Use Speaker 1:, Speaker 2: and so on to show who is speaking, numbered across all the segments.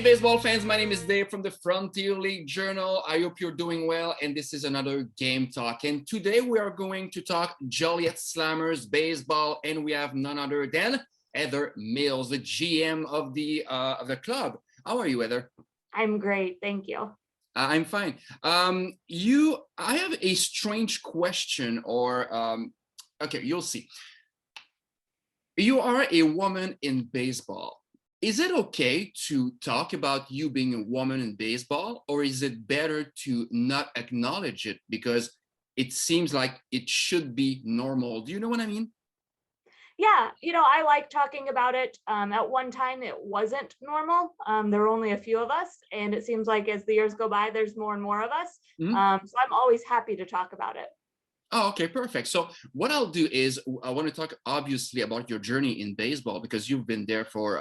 Speaker 1: baseball fans, my name is Dave from the Frontier League Journal. I hope you're doing well, and this is another Game Talk. And today we are going to talk Joliet Slammers baseball, and we have none other than Heather Mills, the GM of the club. How are you, Heather?
Speaker 2: I'm great, thank you.
Speaker 1: I'm fine. I have a strange question, okay, you'll see. You are a woman in baseball. Is it okay to talk about you being a woman in baseball, or is it better to not acknowledge it because it seems like it should be normal? Do you know what I mean?
Speaker 2: Yeah, I like talking about it. At one time, it wasn't normal. There were only a few of us, and it seems like as the years go by, there's more and more of us.
Speaker 1: Mm-hmm.
Speaker 2: So I'm always happy to talk about it.
Speaker 1: Oh, okay, perfect. So what I'll do is I want to talk obviously about your journey in baseball because you've been there for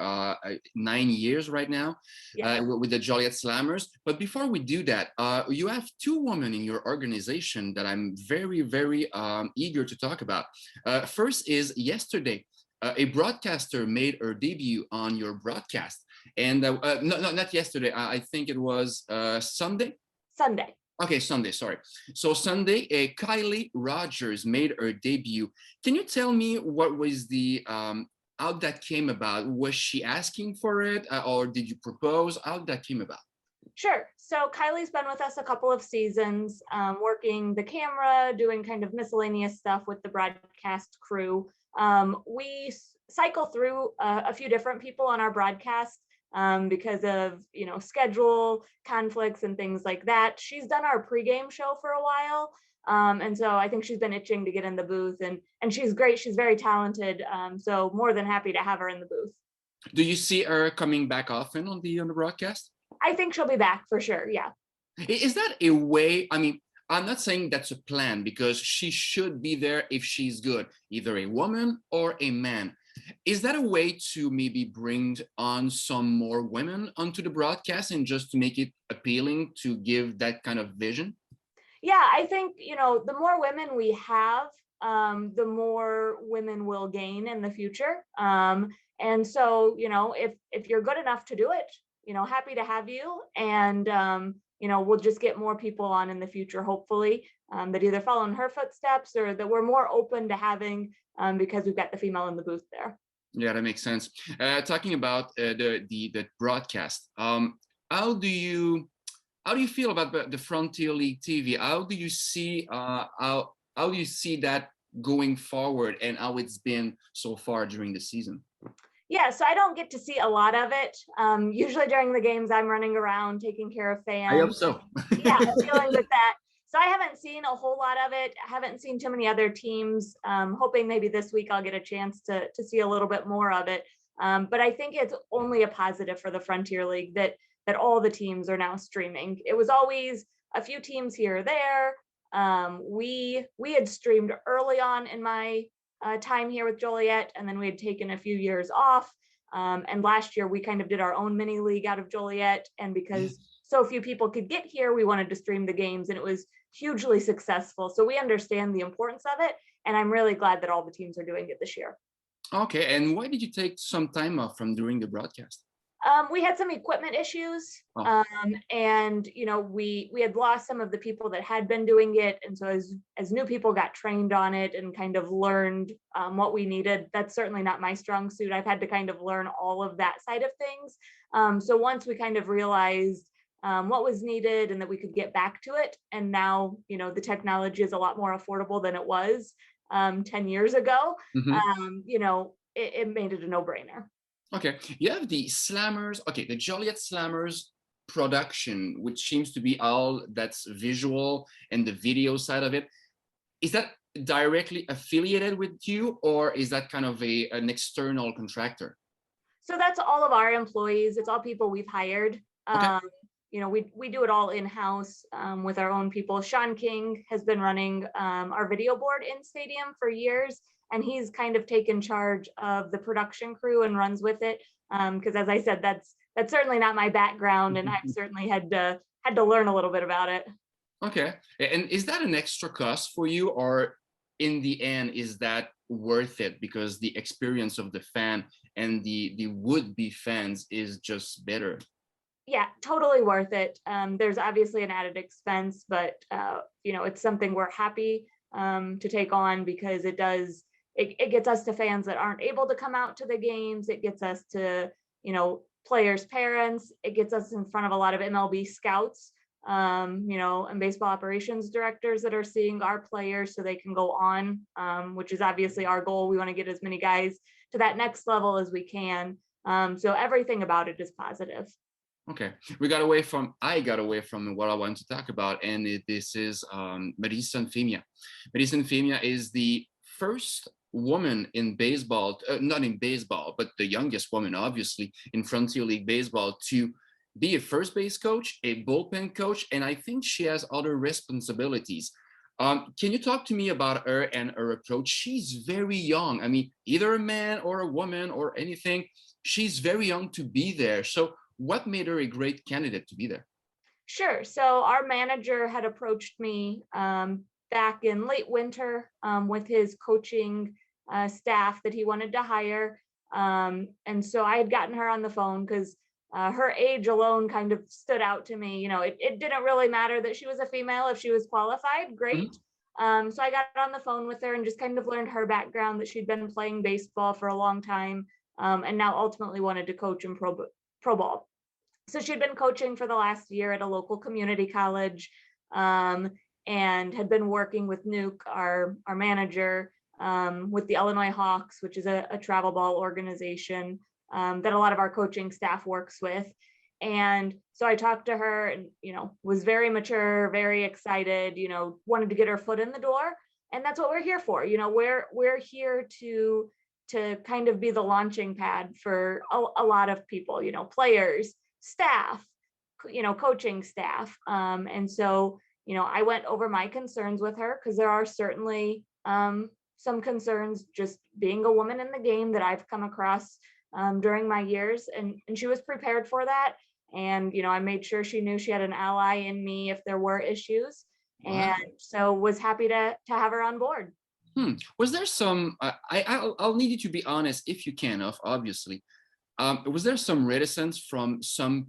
Speaker 1: 9 years right now with the Joliet Slammers. But before we do that, you have two women in your organization that I'm very, very eager to talk about. First is yesterday, a broadcaster made her debut on your broadcast. And no, not yesterday. I think it was Sunday.
Speaker 2: Sunday.
Speaker 1: Okay, Sunday, sorry. So Sunday, Kyleigh Rogers made her debut. Can you tell me what was how that came about? Was she asking for it or did you propose? How that came about?
Speaker 2: Sure. So Kylie's been with us a couple of seasons, working the camera, doing kind of miscellaneous stuff with the broadcast crew. We cycle through a few different people on our broadcast. Because of schedule conflicts and things like that. She's done our pregame show for a while, and so I think she's been itching to get in the booth, and she's great. She's very talented, so more than happy to have her in the booth.
Speaker 1: Do you see her coming back often on the broadcast?
Speaker 2: I think she'll be back for sure. Yeah.
Speaker 1: Is that a way? I mean, I'm not saying that's a plan because she should be there if she's good, either a woman or a man. Is that a way to maybe bring on some more women onto the broadcast and just to make it appealing to give that kind of vision?
Speaker 2: Yeah, I think, the more women we have, the more women will gain in the future. And so, if you're good enough to do it, happy to have you. And, we'll just get more people on in the future, hopefully, that either follow in her footsteps or that we're more open to having because we've got the female in the booth there.
Speaker 1: Yeah, that makes sense. Talking about the broadcast, how do you feel about the Frontier League TV? How do you see that going forward and how it's been so far during the season?
Speaker 2: Yeah, so I don't get to see a lot of it. Usually during the games, I'm running around taking care of fans.
Speaker 1: I hope so.
Speaker 2: Yeah, dealing with that. So I haven't seen a whole lot of it. I haven't seen too many other teams. Hoping maybe this week I'll get a chance to see a little bit more of it. But I think it's only a positive for the Frontier League that all the teams are now streaming. It was always a few teams here or there. We had streamed early on in my time here with Joliet, and then we had taken a few years off. And last year we kind of did our own mini league out of Joliet, and because so few people could get here, we wanted to stream the games, and it was hugely successful. So we understand the importance of it, and I'm really glad that all the teams are doing it this year.
Speaker 1: Okay, and why did you take some time off from doing the broadcast?
Speaker 2: We had some equipment issues, and we had lost some of the people that had been doing it, and so as new people got trained on it and kind of learned what we needed, that's certainly not my strong suit. I've had to kind of learn all of that side of things. So once we kind of realized what was needed and that we could get back to it, and now the technology is a lot more affordable than it was 10 years ago. It made it a no-brainer.
Speaker 1: Okay, you have the Slammers, the Joliet Slammers production, which seems to be all that's visual and the video side of it. Is that directly affiliated with you, or is that kind of an external contractor?
Speaker 2: So that's all of our employees. It's all people we've hired.
Speaker 1: Okay.
Speaker 2: We do it all in-house with our own people. Sean King has been running our video board in stadium for years, and he's kind of taken charge of the production crew and runs with it. Because as I said, that's certainly not my background, and I've certainly had to learn a little bit about it.
Speaker 1: Okay, and is that an extra cost for you, or in the end, is that worth it because the experience of the fan and the would-be fans is just better?
Speaker 2: Yeah, totally worth it. There's obviously an added expense, but it's something we're happy to take on because it gets us to fans that aren't able to come out to the games. It gets us to, players' parents. It gets us in front of a lot of MLB scouts, and baseball operations directors that are seeing our players so they can go on, which is obviously our goal. We want to get as many guys to that next level as we can. So everything about it is positive.
Speaker 1: Okay, I got away from what I wanted to talk about, and this is Madison Femia. Madison Femia is the first woman in baseball, not in baseball, but the youngest woman, obviously, in Frontier League Baseball to be a first base coach, a bullpen coach, and I think she has other responsibilities. Can you talk to me about her and her approach? She's very young. I mean, either a man or a woman or anything, she's very young to be there. So what made her a great candidate to be there?
Speaker 2: Sure. So our manager had approached me back in late winter with his coaching staff that he wanted to hire. And so I had gotten her on the phone because her age alone kind of stood out to me. It didn't really matter that she was a female. If she was qualified, great. So I got on the phone with her and just kind of learned her background, that she'd been playing baseball for a long time and now ultimately wanted to coach in pro ball. So she'd been coaching for the last year at a local community college and had been working with Nuke, our manager, with the Illinois Hawks, which is a travel ball organization that a lot of our coaching staff works with. And so I talked to her and, was very mature, very excited, wanted to get her foot in the door. And that's what we're here for. We're here to kind of be the launching pad for a lot of people, players, staff, coaching staff. And so, I went over my concerns with her because there are certainly some concerns just being a woman in the game that I've come across during my years. And she was prepared for that. And, I made sure she knew she had an ally in me if there were issues. Wow. And so was happy to have her on board.
Speaker 1: Was there some, I'll need you to be honest if you can, obviously. Was there some reticence from some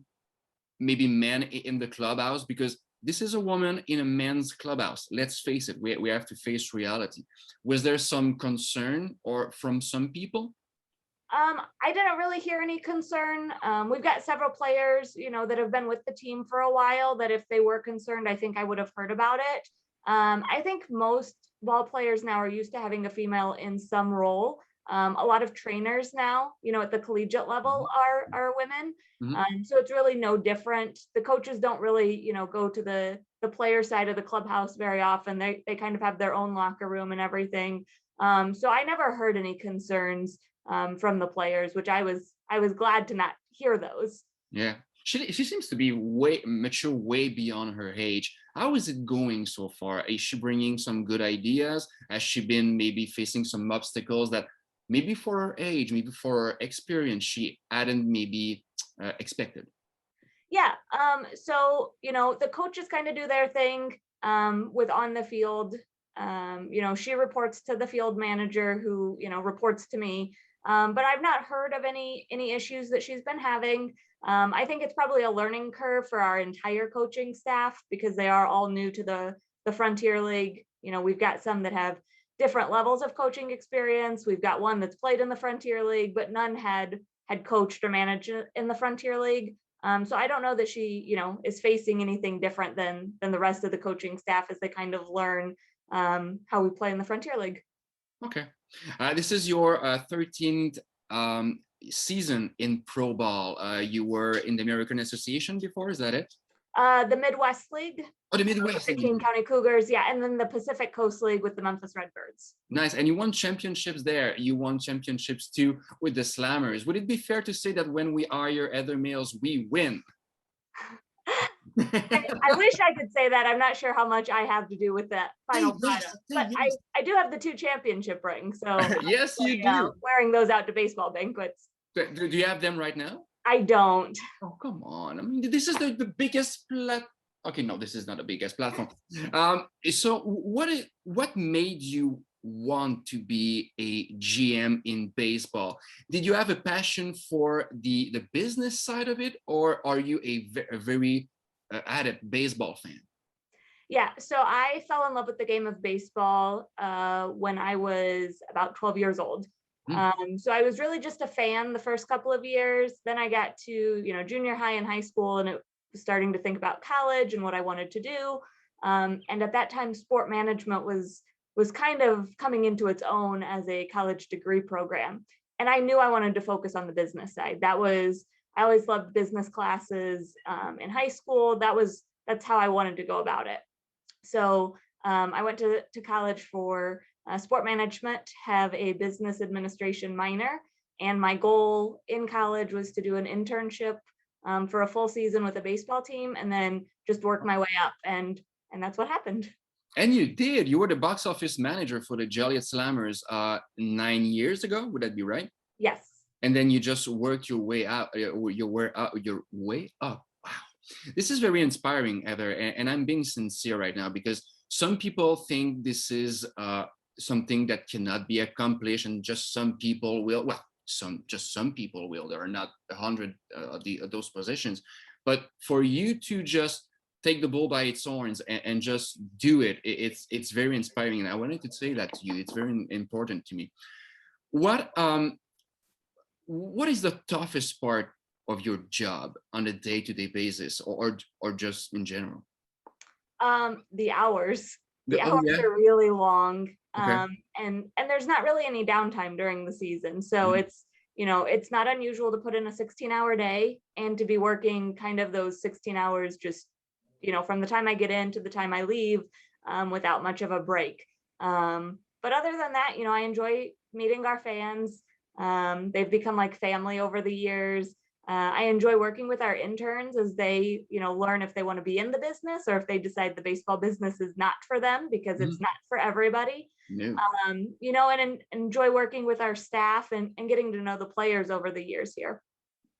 Speaker 1: maybe men in the clubhouse? Because this is a woman in a men's clubhouse. Let's face it, we have to face reality. Was there some concern or from some people?
Speaker 2: I didn't really hear any concern. We've got several players, that have been with the team for a while, that if they were concerned, I think I would have heard about it. I think most ball players now are used to having a female in some role. A lot of trainers now, at the collegiate level are women. So it's really no different. The coaches don't really, go to the player side of the clubhouse very often. They kind of have their own locker room and everything. So I never heard any concerns from the players, which I was glad to not hear those.
Speaker 1: Yeah. She seems to be way mature, way beyond her age. How is it going so far? Is she bringing some good ideas? Has she been maybe facing some obstacles that maybe for her age, maybe for her experience, she hadn't maybe expected?
Speaker 2: Yeah. So, the coaches kind of do their thing with on the field. She reports to the field manager who, reports to me. But I've not heard of any issues that she's been having. I think it's probably a learning curve for our entire coaching staff because they are all new to the Frontier League. We've got some that have different levels of coaching experience. We've got one that's played in the Frontier League, but none had coached or managed in the Frontier League. So I don't know that she, is facing anything different than the rest of the coaching staff as they kind of learn how we play in the Frontier League.
Speaker 1: Okay. This is your 13th season in pro ball. You were in the American Association before, is that it?
Speaker 2: The Midwest League.
Speaker 1: Oh, the Midwest League.
Speaker 2: King County Cougars, yeah, and then the Pacific Coast League with the Memphis Redbirds.
Speaker 1: Nice, and you won championships there. You won championships too with the Slammers. Would it be fair to say that when we hire other males, we win?
Speaker 2: I wish I could say that. I'm not sure how much I have to do with that final product, but I do have the 2 championship rings. So
Speaker 1: yes, you do.
Speaker 2: Wearing those out to baseball banquets.
Speaker 1: Do you have them right now?
Speaker 2: I don't.
Speaker 1: Oh, come on. I mean, this is the biggest Okay, no, this is not the biggest platform. So what made you want to be a GM in baseball? Did you have a passion for the business side of it, or are you a very adept baseball fan?
Speaker 2: Yeah, so I fell in love with the game of baseball when I was about 12 years old. So I was really just a fan the first couple of years. Then I got to, junior high and high school, and it was starting to think about college and what I wanted to do. And at that time, sport management was kind of coming into its own as a college degree program. And I knew I wanted to focus on the business side. I always loved business classes in high school. That's how I wanted to go about it. So I went to college for sport management, have a business administration minor, and my goal in college was to do an internship for a full season with a baseball team, and then just work my way up, and that's what happened.
Speaker 1: And you did. You were the box office manager for the Joliet Slammers 9 years ago. Would that be right?
Speaker 2: Yes.
Speaker 1: And then you just worked your way out. Your way up. Wow, this is very inspiring, Heather. And I'm being sincere right now, because some people think this is something that cannot be accomplished, and just some people will. Well, some people will. There are not 100 of those positions, but for you to just take the bull by its horns and just do it, it's very inspiring. And I wanted to say that to you. It's very important to me. What is the toughest part of your job on a day-to-day basis, or just in general?
Speaker 2: The hours. The
Speaker 1: Oh,
Speaker 2: hours
Speaker 1: yeah?
Speaker 2: are really long.
Speaker 1: Okay.
Speaker 2: And there's not really any downtime during the season. So it's not unusual to put in a 16-hour day and to be working kind of those 16 hours just, from the time I get in to the time I leave, without much of a break. But other than that, I enjoy meeting our fans. They've become like family over the years. I enjoy working with our interns as they, learn if they want to be in the business, or if they decide the baseball business is not for them, because it's not for everybody.
Speaker 1: No.
Speaker 2: And enjoy working with our staff and getting to know the players over the years here.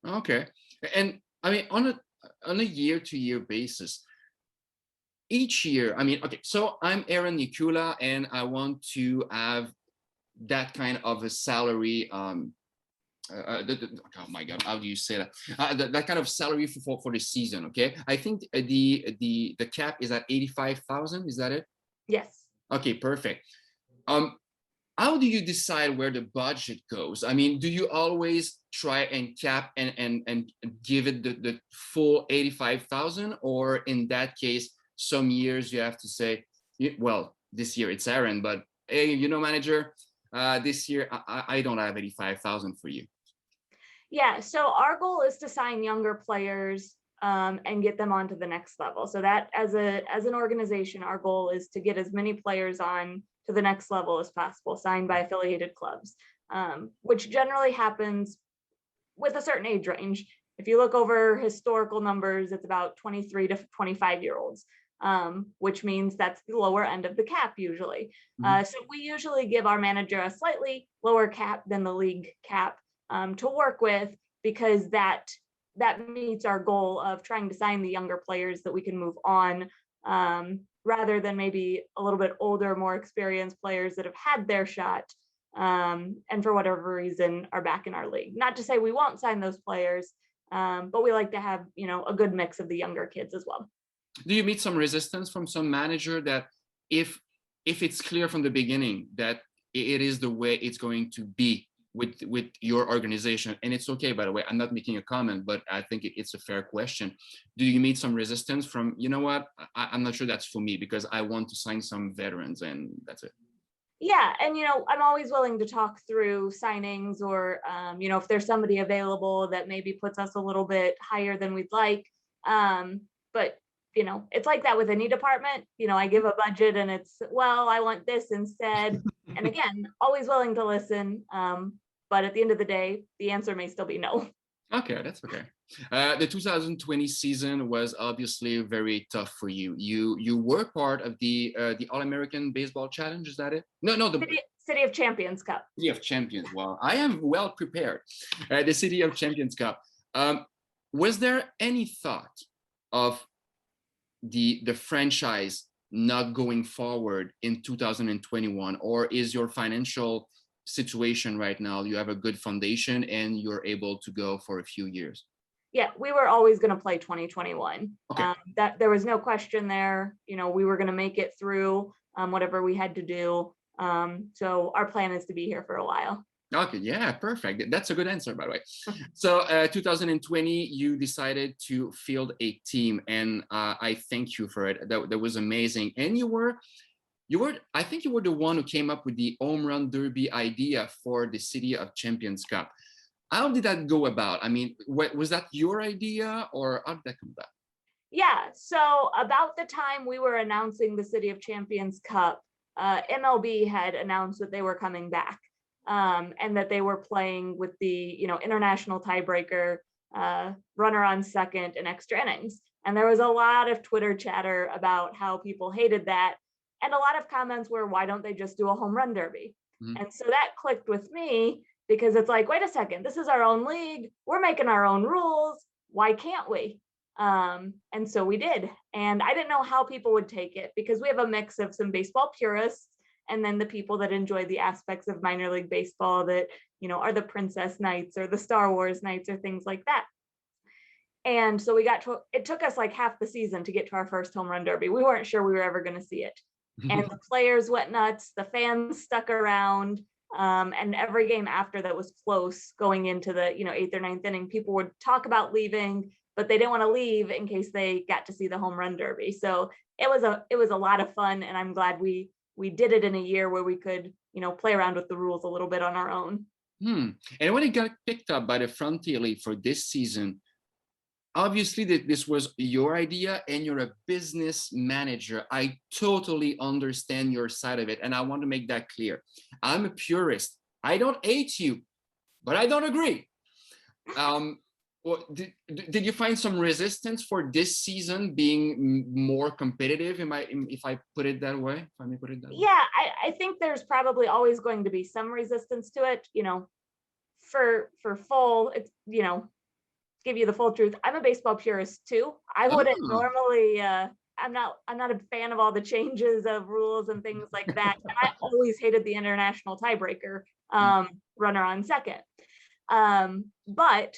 Speaker 1: Okay. And I mean, on a year-to-year basis, each year, I mean, okay, so I'm Aaron Nikula, and I want to have that kind of a salary. Oh my God, how do you say that? That kind of salary for the season. Okay, I think the cap is at 85,000. Is that it?
Speaker 2: Yes.
Speaker 1: Okay, perfect. How do you decide where the budget goes? I mean, do you always try and cap and give it the full 85,000, or in that case, some years you have to say, well, this year it's Aaron, but hey, manager, this year I don't have 85,000 for you.
Speaker 2: Yeah, so our goal is to sign younger players and get them on to the next level. So that as an organization, our goal is to get as many players on to the next level as possible, signed by affiliated clubs, which generally happens with a certain age range. If you look over historical numbers, it's about 23 to 25-year-olds, which means that's the lower end of the cap usually. So we usually give our manager a slightly lower cap than the league cap to work with, because that meets our goal of trying to sign the younger players that we can move on, rather than maybe a little bit older, more experienced players that have had their shot and for whatever reason are back in our league. Not to say we won't sign those players, but we like to have, a good mix of the younger kids as well.
Speaker 1: Do you meet some resistance from some manager that if it's clear from the beginning that it is the way it's going to be with your organization, and it's okay, by the way, I'm not making a comment, but I think it's a fair question. Do you meet some resistance from, what, I'm not sure that's for me, because I want to sign some veterans and that's it?
Speaker 2: Yeah, and I'm always willing to talk through signings, or if there's somebody available that maybe puts us a little bit higher than we'd like. But it's like that with any department. I give a budget and it's, well, I want this instead. And again, always willing to listen. But at the end of the day, the answer may still be no.
Speaker 1: Okay, that's okay. The 2020 season was obviously very tough for you. You were part of the All-American Baseball Challenge. Is that it? No, the
Speaker 2: City of Champions Cup.
Speaker 1: City of Champions. Wow, I am well prepared. The City of Champions Cup. Was there any thought of the franchise not going forward in 2021, or is your financial situation right now, you have a good foundation and you're able to go for a few years?
Speaker 2: Yeah, we were always going to play 2021.
Speaker 1: Okay.
Speaker 2: That there was no question there. You know, we were going to make it through whatever we had to do. So our plan is to be here for a while.
Speaker 1: Okay, yeah, perfect. That's a good answer, by the way. So 2020, you decided to field a team, and I thank you for it. That was amazing. And I think you were the one who came up with the home run derby idea for the City of Champions Cup. How did that go about? I mean, was that your idea, or how did that come about?
Speaker 2: Yeah, so about the time we were announcing the City of Champions Cup, MLB had announced that they were coming back, and that they were playing with the international tiebreaker, runner on second, and extra innings. And there was a lot of Twitter chatter about how people hated that, and a lot of comments were, why don't they just do a home run derby? Mm-hmm. And so that clicked with me, because it's like, wait a second, this is our own league. We're making our own rules. Why can't we? And so we did. And I didn't know how people would take it, because we have a mix of some baseball purists and then the people that enjoy the aspects of minor league baseball that, are the Princess Knights or the Star Wars Knights or things like that. And so it took us like half the season to get to our first home run derby. We weren't sure we were ever going to see it. And the players went nuts. The fans stuck around. And every game after that was close going into the, 8th or 9th inning. People would talk about leaving, but they didn't want to leave in case they got to see the home run derby. So it was a lot of fun. And I'm glad we did it in a year where we could, play around with the rules a little bit on our own.
Speaker 1: And when it got picked up by the Frontier League for this season, obviously this was your idea and you're a business manager. I totally understand your side of it. And I want to make that clear. I'm a purist. I don't hate you, but I don't agree. Well, did you find some resistance for this season being more competitive? If I put it that way, if I may put it that way?
Speaker 2: Yeah, I think there's probably always going to be some resistance to it, for full, it's, give you the full truth. I'm a baseball purist too. I wouldn't normally, I'm not a fan of all the changes of rules and things like that. And I always hated the international tiebreaker, runner on second. But,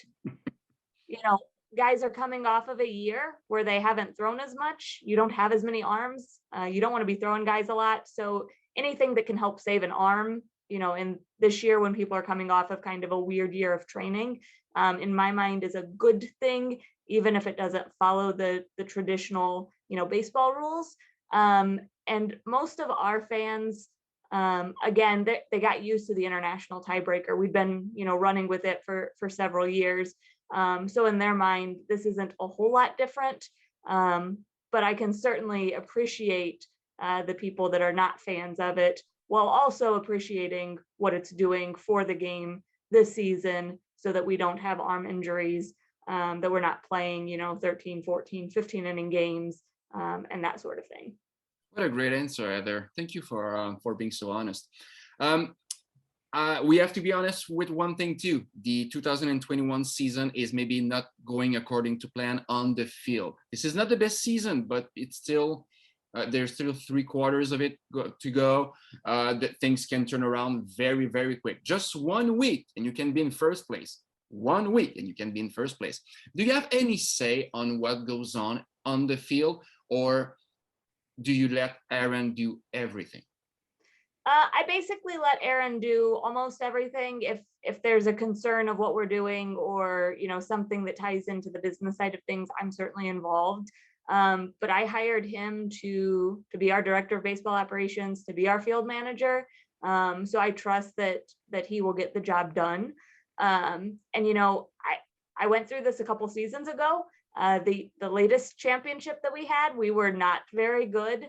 Speaker 2: guys are coming off of a year where they haven't thrown as much. You don't have as many arms. You don't want to be throwing guys a lot. So anything that can help save an arm, in this year when people are coming off of kind of a weird year of training, in my mind is a good thing, even if it doesn't follow the traditional, baseball rules. And most of our fans, again, they got used to the international tiebreaker. We've been, running with it for several years. So in their mind, this isn't a whole lot different. But I can certainly appreciate the people that are not fans of it, while also appreciating what it's doing for the game this season, so that we don't have arm injuries, that we're not playing, 13, 14, 15 inning games, and that sort of thing.
Speaker 1: What a great answer, Heather. Thank you for being so honest. We have to be honest with one thing too. The 2021 season is maybe not going according to plan on the field. This is not the best season, but it's still, there's still 3/4 of it to go. That things can turn around very, very quick. Just 1 week and you can be in first place. 1 week and you can be in first place. Do you have any say on what goes on the field, or do you let Aaron do everything?
Speaker 2: I basically let Aaron do almost everything. If there's a concern of what we're doing, or something that ties into the business side of things, I'm certainly involved. But I hired him to be our director of baseball operations, to be our field manager. So I trust that he will get the job done. And I went through this a couple seasons ago. The latest championship that we had, we were not very good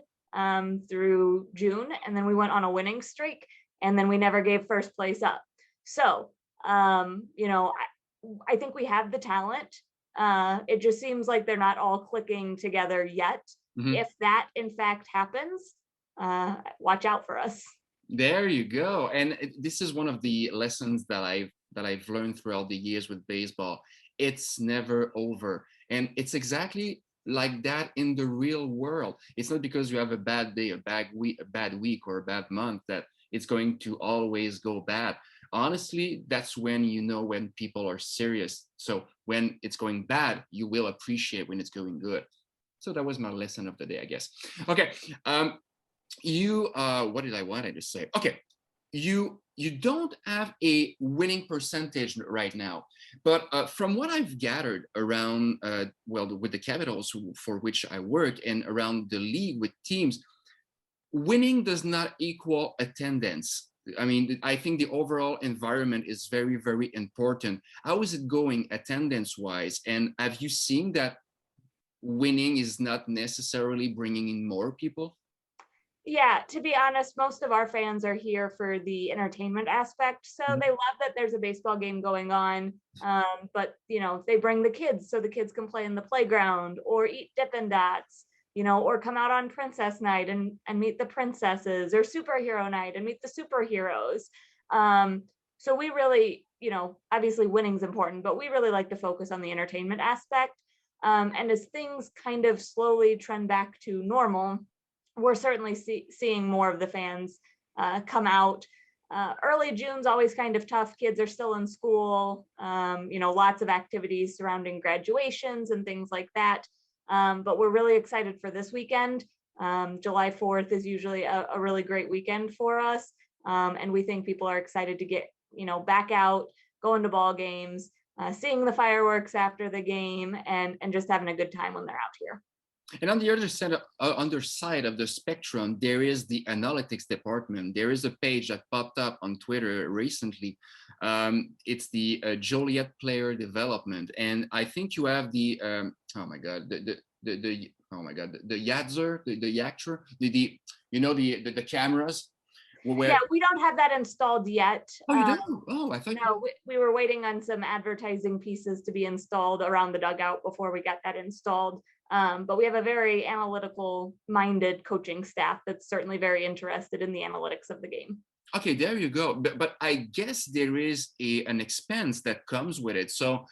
Speaker 2: through June, and then we went on a winning streak, and then we never gave first place up. So I think we have the talent. It just seems like they're not all clicking together yet. Mm-hmm. If that in fact happens, watch out for us.
Speaker 1: There you go. And this is one of the lessons that I've learned throughout the years with baseball. It's never over. And it's exactly like that in the real world. It's not because you have a bad day, a bad week, or a bad month that it's going to always go bad. Honestly, that's when you know when people are serious. So when it's going bad, you will appreciate when it's going good. So that was my lesson of the day, I guess. Okay. What did I want to say? Okay. You don't have a winning percentage right now, but from what I've gathered around, well, with the Capitals for which I work, and around the league with teams, winning does not equal attendance. I mean, I think the overall environment is very, very important. How is it going attendance wise? And have you seen that winning is not necessarily bringing in more people?
Speaker 2: Yeah, to be honest, most of our fans are here for the entertainment aspect. So they love that there's a baseball game going on. But, you know, they bring the kids so the kids can play in the playground or eat Dippin' Dots, you know, or come out on princess night and meet the princesses, or superhero night and meet the superheroes. So we really, you know, obviously winning's important, but we really like to focus on the entertainment aspect. And as things kind of slowly trend back to normal, we're certainly seeing more of the fans come out. Early June's always kind of tough. Kids are still in school, you know, lots of activities surrounding graduations and things like that. But we're really excited for this weekend. July 4th is usually a really great weekend for us. And we think people are excited to get, you know, back out, going to ball games, seeing the fireworks after the game, and just having a good time when they're out here.
Speaker 1: And on the other side of the spectrum, there is the analytics department. There is a page that popped up on Twitter recently. It's the Joliet player development, and I think you have the oh my god, the oh my god, the Yadzer, the Yacture, the you know, the cameras.
Speaker 2: Yeah, we don't have that installed yet.
Speaker 1: Oh, you don't? Oh, I thought.
Speaker 2: No, we were waiting on some advertising pieces to be installed around the dugout before we got that installed. But we have a very analytical minded coaching staff that's certainly very interested in the analytics of the game.
Speaker 1: Okay, there you go. But I guess there is an expense that comes with it. So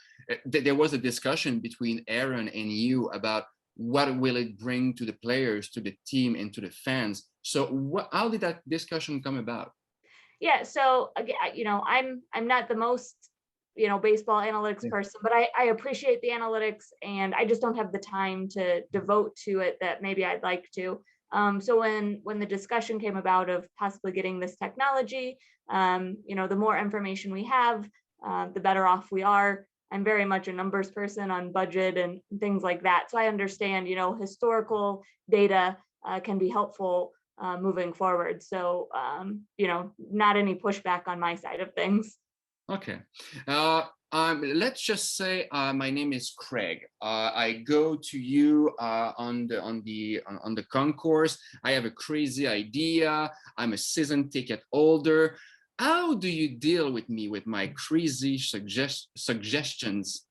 Speaker 1: there was a discussion between Aaron and you about what will it bring to the players, to the team, and to the fans. So how did that discussion come about?
Speaker 2: Yeah, so again, you know, I'm not the most, you know, baseball analytics person, but I appreciate the analytics, and I just don't have the time to devote to it that maybe I'd like to. So when the discussion came about of possibly getting this technology, you know, the more information we have, the better off we are. I'm very much a numbers person on budget and things like that. So I understand, you know, historical data can be helpful moving forward. So, you know, not any pushback on my side of things.
Speaker 1: Okay. Let's just say my name is Craig. I go to you on the concourse. I have a crazy idea. I'm a season ticket holder. How do you deal with me with my crazy suggestions?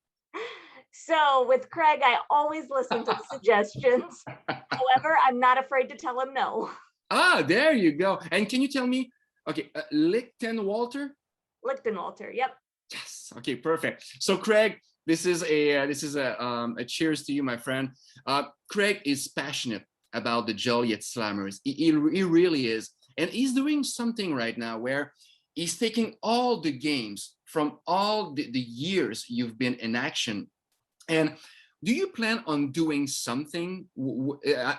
Speaker 2: So with Craig, I always listen to the suggestions. However, I'm not afraid to tell him no.
Speaker 1: Ah, there you go. And can you tell me, okay, Lichtenwalter?
Speaker 2: Lichtenwalter, yep.
Speaker 1: Yes. Okay, perfect. So Craig, this is a cheers to you, my friend. Craig is passionate about the Joliet Slammers. He really is, and he's doing something right now where he's taking all the games from all the years you've been in action. And do you plan on doing something?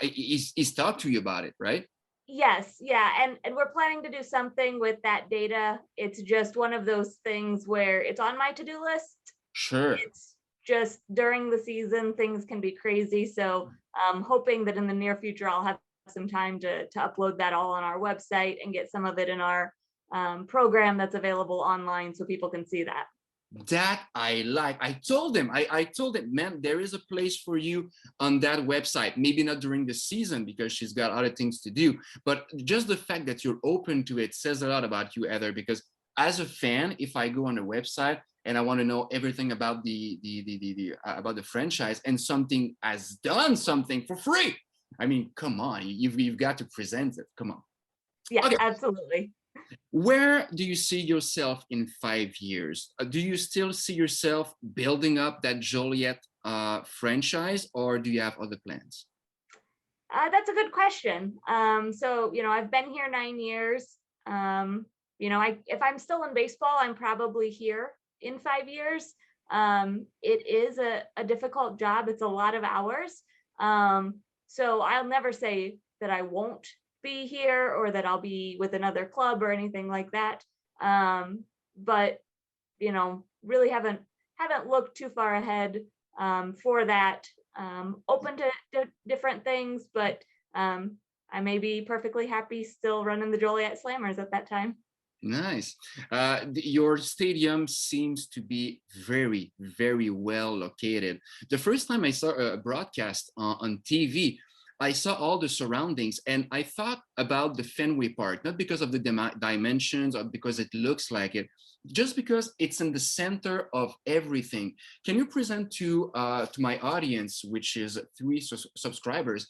Speaker 1: He's talked to you about it, right?
Speaker 2: Yes, yeah, and we're planning to do something with that data. It's just one of those things where it's on my to-do list.
Speaker 1: Sure.
Speaker 2: It's just during the season, things can be crazy. So I'm hoping that in the near future, I'll have some time to upload that all on our website and get some of it in our program that's available online so people can see that.
Speaker 1: That I like. I told him, man, there is a place for you on that website. Maybe not during the season because she's got other things to do, but just the fact that you're open to it says a lot about you, Heather, because as a fan, if I go on the website and I want to know everything about about the franchise, and something has done something for free, I mean, come on, you've got to present it. Come on.
Speaker 2: Yeah, okay. Absolutely.
Speaker 1: Where do you see yourself in 5 years? Do you still see yourself building up that Joliet franchise, or do you have other plans?
Speaker 2: That's a good question. So, I've been here 9 years. If I'm still in baseball, I'm probably here in 5 years. It is a difficult job. It's a lot of hours. So I'll never say that I won't be here or that I'll be with another club or anything like that. But, really haven't looked too far ahead for that. Open to different things, but I may be perfectly happy still running the Joliet Slammers at that time.
Speaker 1: Nice. Your stadium seems to be very, very well located. The first time I saw a broadcast on TV, I saw all the surroundings and I thought about the Fenway Park, not because of the dimensions or because it looks like it, just because it's in the center of everything. Can you present to my audience, which is 3 subscribers,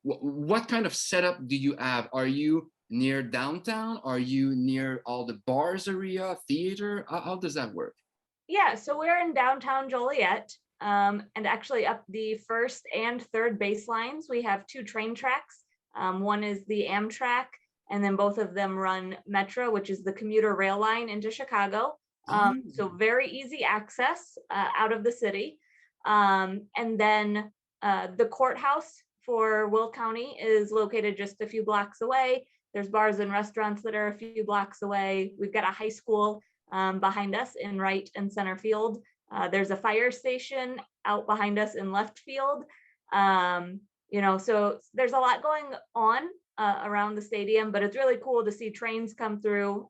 Speaker 1: what kind of setup do you have? Are you near downtown? Are you near all the bars area, theater? How does that work?
Speaker 2: Yeah, so we're in downtown Joliet, and actually up the first and third baselines, we have 2 train tracks. One is the Amtrak, and then both of them run Metro, which is the commuter rail line into Chicago. So very easy access out of the city. And then the courthouse for Will County is located just a few blocks away. There's bars and restaurants that are a few blocks away. We've got a high school behind us in right and center field. There's a fire station out behind us in left field. So there's a lot going on around the stadium, but it's really cool to see trains come through.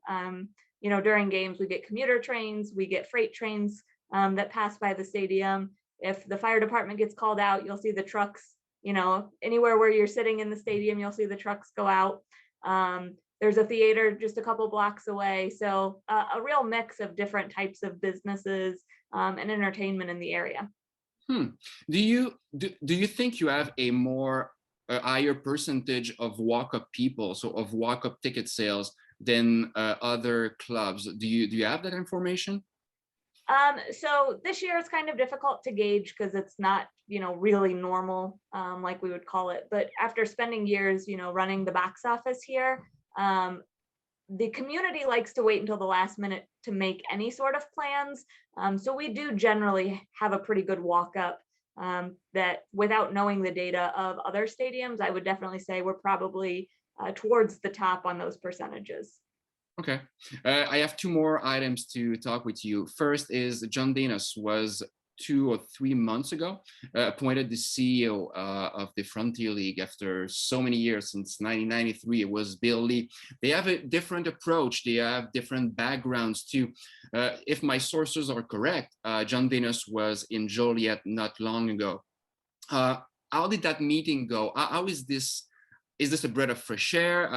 Speaker 2: During games, we get commuter trains, we get freight trains that pass by the stadium. If the fire department gets called out, you'll see the trucks, anywhere where you're sitting in the stadium, you'll see the trucks go out. There's a theater just a couple blocks away. So a real mix of different types of businesses and entertainment in the area.
Speaker 1: Do you think you have a higher percentage of walk-up people, so of walk-up ticket sales than other clubs? Do you have that information?
Speaker 2: So this year is kind of difficult to gauge because it's not, really normal, like we would call it. But after spending years, running the box office here, the community likes to wait until the last minute to make any sort of plans. So we do generally have a pretty good walk up that without knowing the data of other stadiums, I would definitely say we're probably towards the top on those percentages.
Speaker 1: Okay. I have 2 more items to talk with you. First is John Danos was 2 or 3 months ago appointed the CEO of the Frontier League after so many years, since 1993. It was Bill Lee. They have a different approach. They have different backgrounds too. If my sources are correct, John Danos was in Joliet not long ago. How did that meeting go? How is this? Is this a breath of fresh air?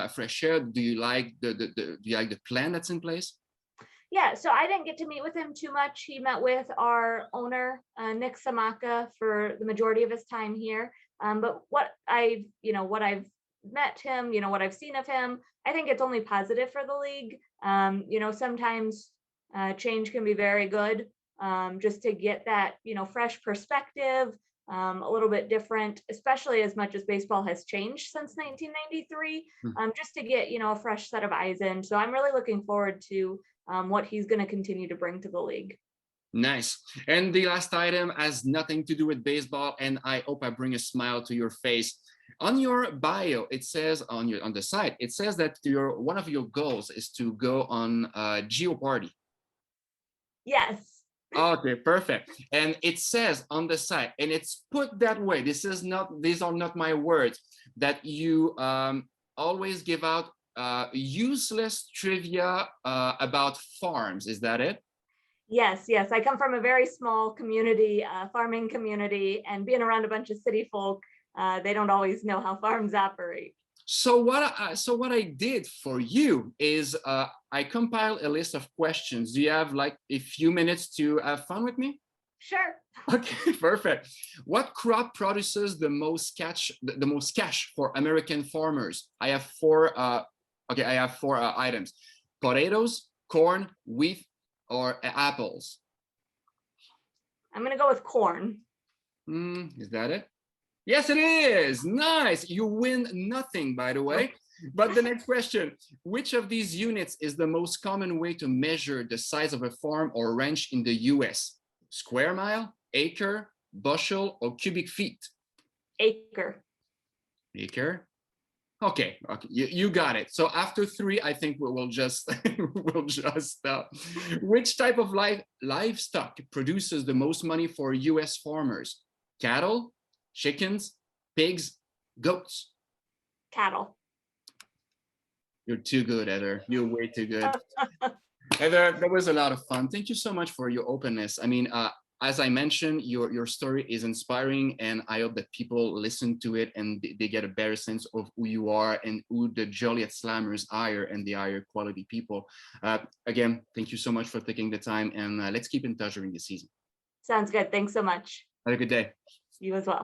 Speaker 1: Do you like the plan that's in place?
Speaker 2: Yeah, so I didn't get to meet with him too much. He met with our owner, Nick Samaka, for the majority of his time here. But what I've met him, what I've seen of him, I think it's only positive for the league. Sometimes change can be very good, just to get that, fresh perspective, a little bit different, especially as much as baseball has changed since 1993, just to get, a fresh set of eyes in. So I'm really looking forward to what he's going to continue to bring to the league.
Speaker 1: Nice. And the last item has nothing to do with baseball, and I hope I bring a smile to your face. On your bio, it says on the site, it says that one of your goals is to go on Geo Party.
Speaker 2: Yes.
Speaker 1: Okay, perfect. And it says on the site, and it's put that way, these are not my words, that you always give out useless trivia about farms. Is that it?
Speaker 2: Yes. I come from a very small community, farming community, and being around a bunch of city folk, they don't always know how farms operate.
Speaker 1: So what I did for you is I compiled a list of questions. Do you have like a few minutes to have fun with me?
Speaker 2: Sure.
Speaker 1: Okay, perfect. What crop produces the most cash for American farmers? I have 4 items: potatoes, corn, wheat, or apples.
Speaker 2: I'm gonna go with corn.
Speaker 1: Is that it? Yes, it is. Nice. You win nothing, by the way. But the next question, which of these units is the most common way to measure the size of a farm or ranch in the US? Square mile, acre, bushel, or cubic feet?
Speaker 2: Acre.
Speaker 1: Acre. Okay, you got it. So after 3, I think we'll just which type of livestock produces the most money for US farmers? Cattle, chickens, pigs, goats?
Speaker 2: Cattle.
Speaker 1: You're too good, Heather. You're way too good. Heather, that was a lot of fun. Thank you so much for your openness. I mean, as I mentioned, your story is inspiring, and I hope that people listen to it and they get a better sense of who you are and who the Joliet Slammers hire, and the higher quality people. Again, thank you so much for taking the time, and let's keep in touch during the season.
Speaker 2: Sounds good. Thanks so much.
Speaker 1: Have a good day.
Speaker 2: You as well.